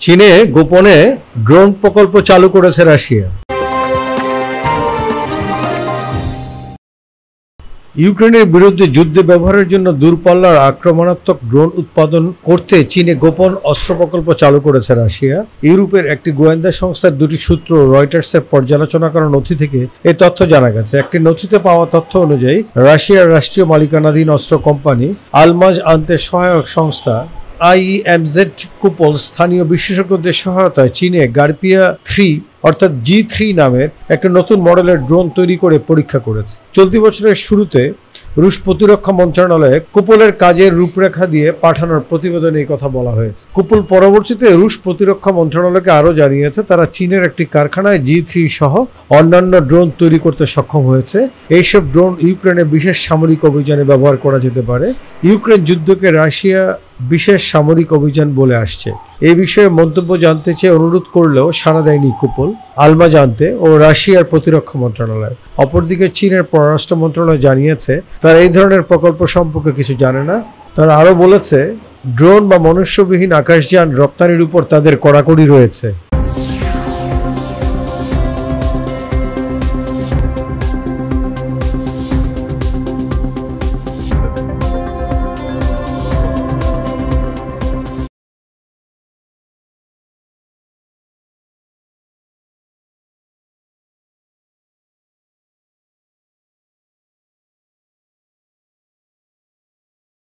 চীনে গোপনে ড্রোন প্রকল্প চালু করেছে রাশিয়া। ইউক্রেনের বিরুদ্ধে যুদ্ধে ব্যবহারের জন্য দূরপাল্লার আক্রমণাত্মক ড্রোন উৎপাদন করতে চীনে গোপন অস্ত্র প্রকল্প চালু করেছে রাশিয়া। ইউরোপের একটি গোয়েন্দা সংস্থার দুটি সূত্র রয়টার্সের পর্যালোচনা করা নথি থেকে এই তথ্য জানা গেছে। একটি নথিতে পাওয়া তথ্য অনুযায়ী রাশিয়ার রাষ্ট্রীয় মালিকানাধীন অস্ত্র কোম্পানি আলমাজ আনতে সহায়ক সংস্থা IEMZ কুপল স্থানীয় বিশেষজ্ঞদের সহায়তায় চীনে গার্পিয়া 3 অর্থাৎ G3 নামের একটা নতুন মডেলের ড্রোন তৈরি করে পরীক্ষা করেছে। চলতি বছরের শুরুতে রুশ প্রতিরক্ষা মন্ত্রণালয়ে কুপলের কাজের রূপরেখা দিয়ে পাঠানোর প্রতিবেদনে এই কথা বলা হয়েছে। কুপল পরবর্তীতে রুশ প্রতিরক্ষা মন্ত্রণালয়কে আরও জানিয়েছে তারা চীনের একটি কারখানায় G3 সহ অন্যান্য ড্রোন তৈরি করতে সক্ষম হয়েছে। এইসব ড্রোন ইউক্রেনে বিশেষ সামরিক অভিযানে ব্যবহার করা যেতে পারে। ইউক্রেন যুদ্ধকে রাশিয়া বিশেষ সামরিক অভিযান বলে আসছে। এই বিষয়ে মন্তব্য জানতে চেয়ে অনুরোধ করলেও সাড়া দেয়নি কুপল, আলমা জানতে ও রাশিয়ার প্রতিরক্ষা মন্ত্রণালয়। অপরদিকে চীনের পররাষ্ট্র মন্ত্রণালয় জানিয়েছে তারা এই ধরনের প্রকল্প সম্পর্কে কিছু জানে না। তারা আরও বলেছে ড্রোন বা মনুষ্যবিহীন আকাশযান রপ্তানির উপর তাদের কড়াকড়ি রয়েছে।